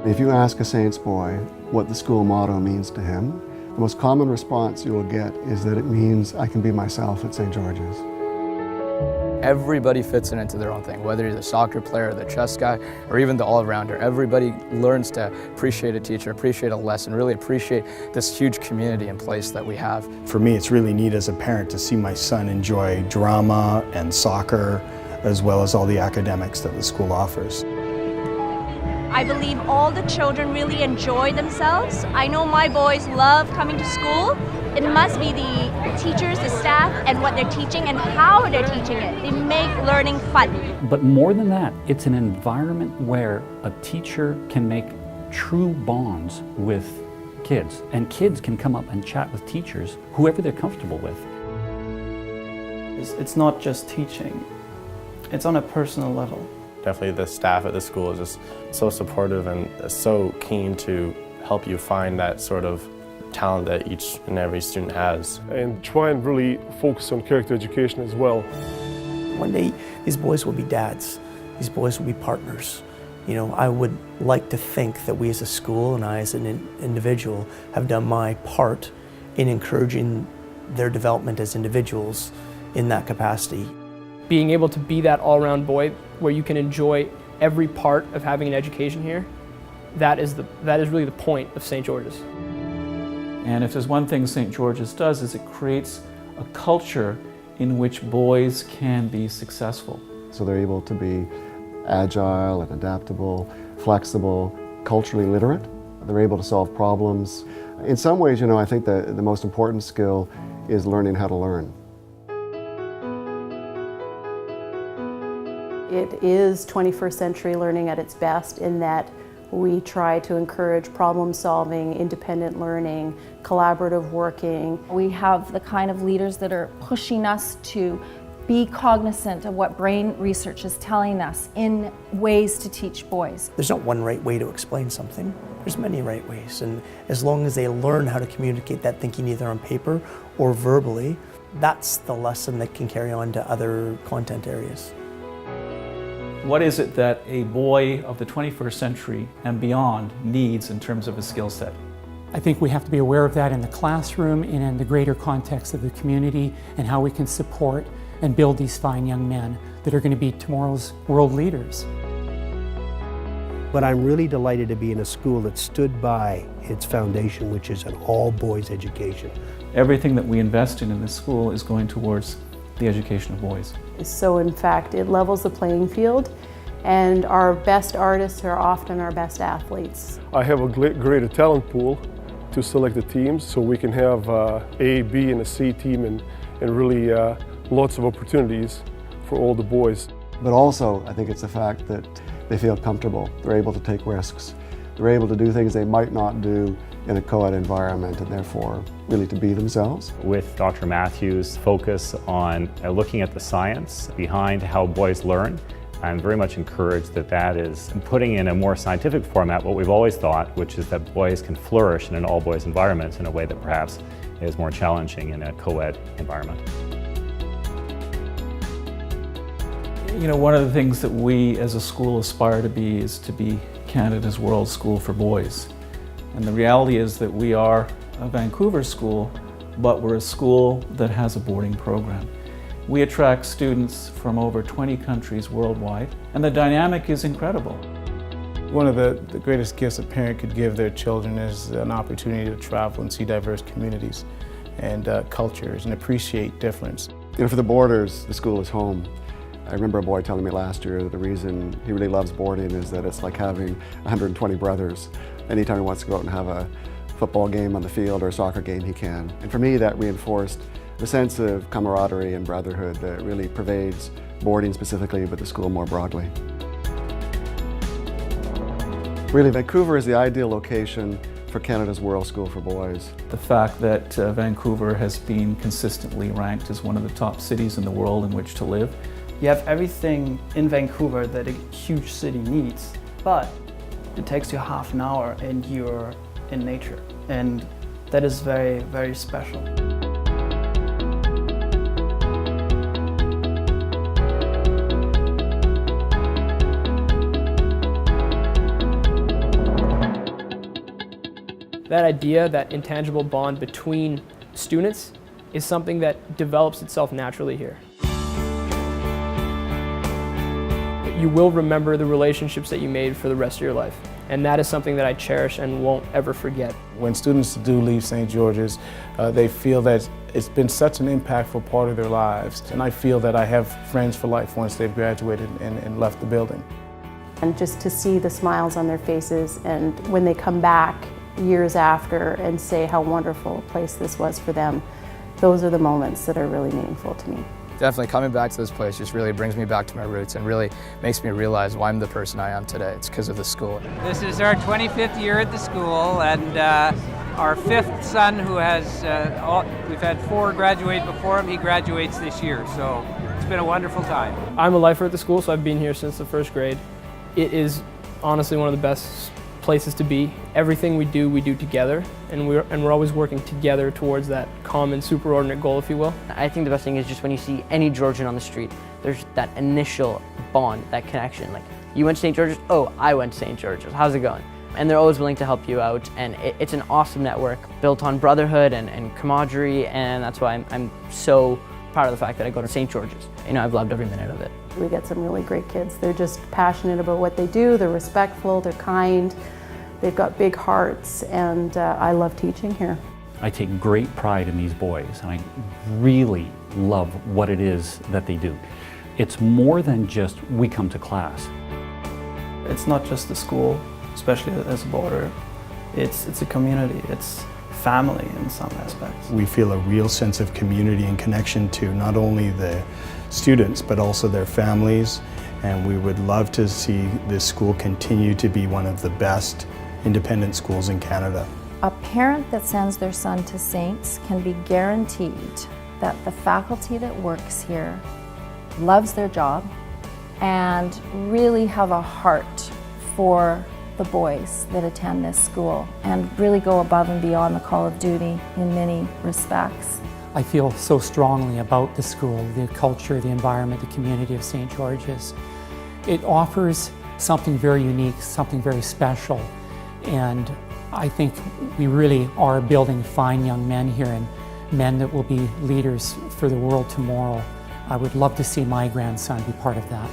If you ask a Saints boy what the school motto means to him, the most common response you will get is that it means I can be myself at St. George's. Everybody fits into their own thing, whether you're the soccer player, the chess guy, or even the all-rounder. Everybody learns to appreciate a teacher, appreciate a lesson, really appreciate this huge community and place that we have. For me, it's really neat as a parent to see my son enjoy drama and soccer, as well as all the academics that the school offers. I believe all the children really enjoy themselves. I know my boys love coming to school. It must be the teachers, the staff, and what they're teaching and how they're teaching it. They make learning fun. But more than that, it's an environment where a teacher can make true bonds with kids, and kids can come up and chat with teachers, whoever they're comfortable with. It's not just teaching, it's on a personal level. Definitely the staff at the school is just so supportive and so keen to help you find that sort of talent that each and every student has. And try and really focus on character education as well. One day, these boys will be dads. These boys will be partners. You know, I would like to think that we as a school and I as an individual have done my part in encouraging their development as individuals in that capacity. Being able to be that all-around boy where you can enjoy every part of having an education here, that is really the point of St. George's. And if there's one thing St. George's does is it creates a culture in which boys can be successful. So they're able to be agile and adaptable, flexible, culturally literate. They're able to solve problems. In some ways, you know, I think the most important skill is learning how to learn. It is 21st century learning at its best in that we try to encourage problem solving, independent learning, collaborative working. We have the kind of leaders that are pushing us to be cognizant of what brain research is telling us in ways to teach boys. There's not one right way to explain something. There's many right ways, and as long as they learn how to communicate that thinking either on paper or verbally, that's the lesson that can carry on to other content areas. What is it that a boy of the 21st century and beyond needs in terms of a skill set? I think we have to be aware of that in the classroom and in the greater context of the community and how we can support and build these fine young men that are going to be tomorrow's world leaders. But I'm really delighted to be in a school that stood by its foundation, which is an all-boys education. Everything that we invest in this school is going towards the education of boys. So in fact, it levels the playing field, and our best artists are often our best athletes. I have a greater talent pool to select the teams, so we can have A, B, and a C team, and really lots of opportunities for all the boys. But also, I think it's the fact that they feel comfortable. They're able to take risks. They're able to do things they might not do in a co-ed environment, and therefore really to be themselves. With Dr. Matthews' focus on looking at the science behind how boys learn, I'm very much encouraged that that is putting in a more scientific format what we've always thought, which is that boys can flourish in an all-boys environment in a way that perhaps is more challenging in a co-ed environment. You know, one of the things that we as a school aspire to be is to be Canada's World School for Boys. And the reality is that we are a Vancouver school, but we're a school that has a boarding program. We attract students from over 20 countries worldwide, and the dynamic is incredible. One of the greatest gifts a parent could give their children is an opportunity to travel and see diverse communities and cultures and appreciate difference. You know, for the boarders, the school is home. I remember a boy telling me last year that the reason he really loves boarding is that it's like having 120 brothers. Anytime he wants to go out and have a football game on the field or a soccer game, he can. And for me, that reinforced the sense of camaraderie and brotherhood that really pervades boarding specifically, but the school more broadly. Really, Vancouver is the ideal location for Canada's World School for Boys. The fact that Vancouver has been consistently ranked as one of the top cities in the world in which to live. You have everything in Vancouver that a huge city needs, but it takes you half an hour and you're in nature. And that is very, very special. That idea, that intangible bond between students, is something that develops itself naturally here. You will remember the relationships that you made for the rest of your life. And that is something that I cherish and won't ever forget. When students do leave St. George's, they feel that it's been such an impactful part of their lives. And I feel that I have friends for life once they've graduated and left the building. And just to see the smiles on their faces, and when they come back years after and say how wonderful a place this was for them, those are the moments that are really meaningful to me. Definitely coming back to this place just really brings me back to my roots and really makes me realize why I'm the person I am today. It's because of the school. This is our 25th year at the school, and our 5th son, who has, we've had 4 graduate before him, he graduates this year, so it's been a wonderful time. I'm a lifer at the school, so I've been here since the 1st grade. It is honestly one of the best places to be. Everything we do together, and we're always working together towards that common superordinate goal, if you will. I think the best thing is just when you see any Georgian on the street, there's that initial bond, that connection. Like, you went to St. George's? Oh, I went to St. George's. How's it going? And they're always willing to help you out, and it's an awesome network built on brotherhood and camaraderie, and that's why I'm so proud of the fact that I go to St. George's. You know, I've loved every minute of it. We get some really great kids. They're just passionate about what they do, they're respectful, they're kind, they've got big hearts, and I love teaching here. I take great pride in these boys, and I really love what it is that they do. It's more than just we come to class. It's not just the school, especially as a boarder. It's a community, it's family in some aspects. We feel a real sense of community and connection to not only the students but also their families, and we would love to see this school continue to be one of the best independent schools in Canada. A parent that sends their son to Saints can be guaranteed that the faculty that works here loves their job and really have a heart for the boys that attend this school and really go above and beyond the call of duty in many respects. I feel so strongly about the school, the culture, the environment, the community of St. George's. It offers something very unique, something very special, and I think we really are building fine young men here, and men that will be leaders for the world tomorrow. I would love to see my grandson be part of that.